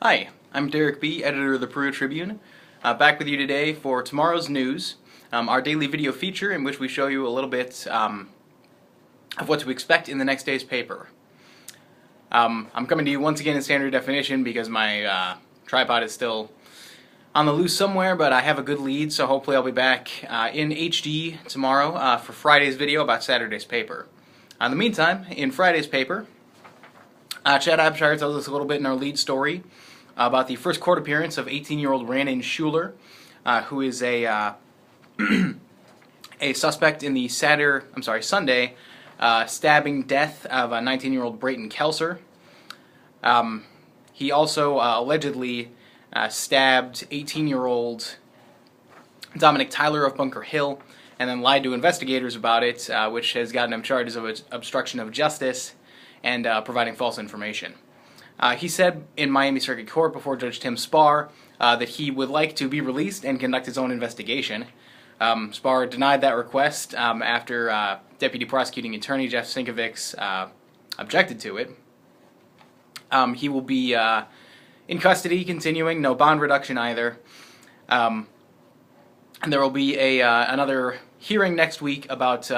Hi, I'm Derek B., editor of the Peru Tribune, back with you today for tomorrow's news, our daily video feature in which we show you a little bit of what to expect in the next day's paper. I'm coming to you once again in standard definition because my tripod is still on the loose somewhere, but I have a good lead, so hopefully I'll be back in HD tomorrow for Friday's video about Saturday's paper. In the meantime, in Friday's paper, Chad Abshire tells us a little bit in our lead story about the first court appearance of 18-year-old Rannin Schuler, who is a suspect in the Sunday stabbing death of a 19-year-old Brayton Kelser. He also allegedly stabbed 18-year-old Dominic Tyler of Bunker Hill and then lied to investigators about it, which has gotten him charges of obstruction of justice and providing false information. He said in Miami Circuit Court before Judge Tim Spar that he would like to be released and conduct his own investigation. Spar denied that request after Deputy Prosecuting Attorney Jeff Sinkovics objected to it. He will be in custody continuing, no bond reduction either. And there will be another hearing next week about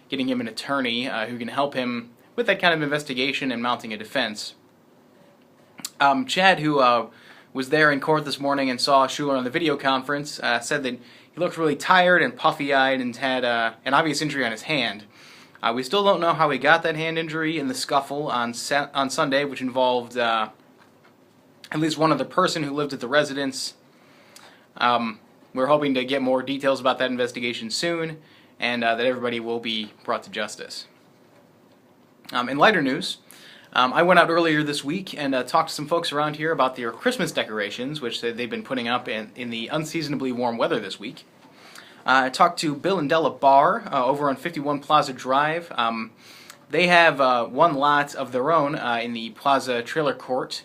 getting him an attorney who can help him with that kind of investigation and mounting a defense. Chad, who was there in court this morning and saw Schuler on the video conference, said that he looked really tired and puffy-eyed and had an obvious injury on his hand. We still don't know how he got that hand injury in the scuffle on Sunday, which involved at least one other person who lived at the residence. We're hoping to get more details about that investigation soon, and that everybody will be brought to justice. In lighter news, I went out earlier this week and talked to some folks around here about their Christmas decorations, which they've been putting up in the unseasonably warm weather this week. I talked to Bill and Della Barr over on 51 Plaza Drive. They have one lot of their own in the Plaza Trailer Court,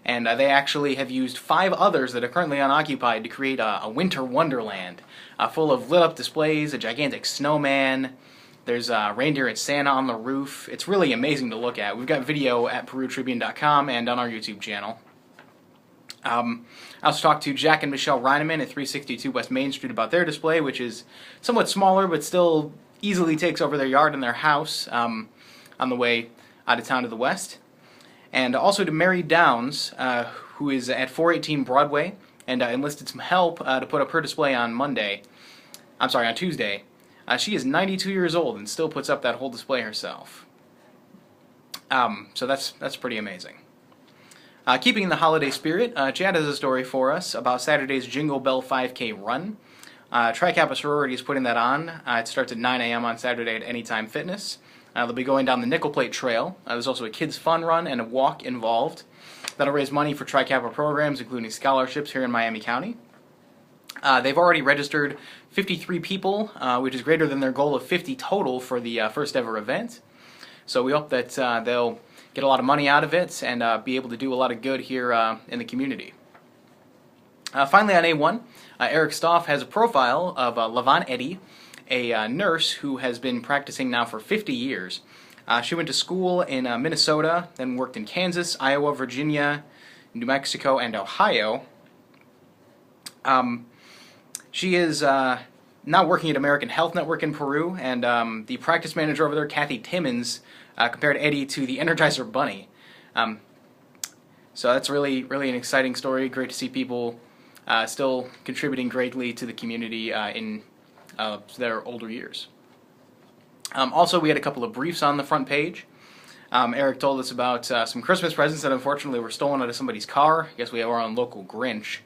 and they actually have used 5 others that are currently unoccupied to create a winter wonderland full of lit-up displays, a gigantic snowman. There's reindeer and Santa on the roof. It's really amazing to look at. We've got video at PeruTribune.com and on our YouTube channel. I also talked to Jack and Michelle Reineman at 362 West Main Street about their display, which is somewhat smaller but still easily takes over their yard and their house on the way out of town to the west. And also to Mary Downs, who is at 418 Broadway and enlisted some help to put up her display on Tuesday. She is 92 years old and still puts up that whole display herself. So that's pretty amazing. Keeping in the holiday spirit, Chad has a story for us about Saturday's Jingle Bell 5K Run. Tri-Kappa Sorority is putting that on. It starts at 9 a.m. on Saturday at Anytime Fitness. They'll be going down the Nickel Plate Trail. There's also a kids' fun run and a walk involved. That'll raise money for Tri-Kappa programs, including scholarships here in Miami County. They've already registered 53 people, which is greater than their goal of 50 total for the first ever event. So we hope that they'll get a lot of money out of it and be able to do a lot of good here in the community. Finally on A1, Eric Stoff has a profile of Lavon Eddy, a nurse who has been practicing now for 50 years. She went to school in Minnesota, then worked in Kansas, Iowa, Virginia, New Mexico, and Ohio. She is now working at American Health Network in Peru, and the practice manager over there, Kathy Timmons, compared Eddie to the Energizer Bunny. So that's really an exciting story. Great to see people still contributing greatly to the community in their older years. Also, we had a couple of briefs on the front page. Eric told us about some Christmas presents that unfortunately were stolen out of somebody's car. I guess we have our own local Grinch.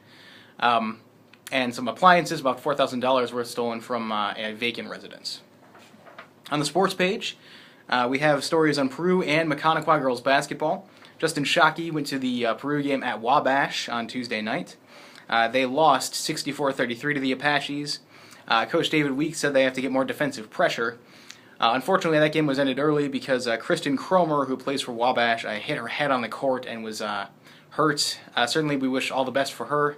And some appliances, about $4,000 worth stolen from a vacant residence. On the sports page, we have stories on Peru and Maconaquah girls basketball. Justin Shockey went to the Peru game at Wabash on Tuesday night. They lost 64-33 to the Apaches. Coach David Weeks said they have to get more defensive pressure. Unfortunately, that game was ended early because Kristen Cromer, who plays for Wabash, hit her head on the court and was hurt. Certainly, we wish all the best for her,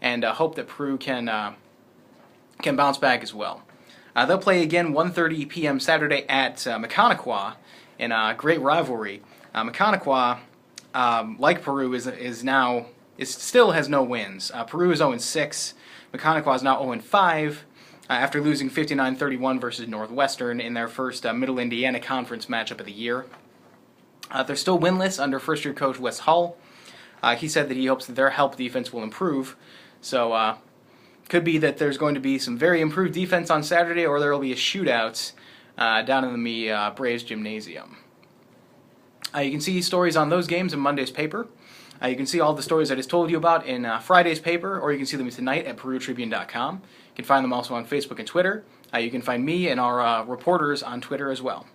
and hope that Peru can bounce back as well. They'll play again 1:30 p.m. Saturday at Maconaquah in a great rivalry. Maconaquah, like Peru, is now still has no wins. Peru is 0-6. Mechanical is now 0-5 after losing 59-31 versus Northwestern in their first Middle Indiana Conference matchup of the year. They're still winless under first-year coach Wes Hull. He said that he hopes that their help defense will improve. So could be that there's going to be some very improved defense on Saturday, or there will be a shootout down in the Braves Gymnasium. You can see stories on those games in Monday's paper. You can see all the stories I just told you about in Friday's paper, or you can see them tonight at PeruTribune.com. You can find them also on Facebook and Twitter. You can find me and our reporters on Twitter as well.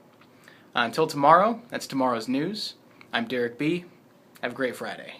Until tomorrow, that's tomorrow's news. I'm Derek B. Have a great Friday.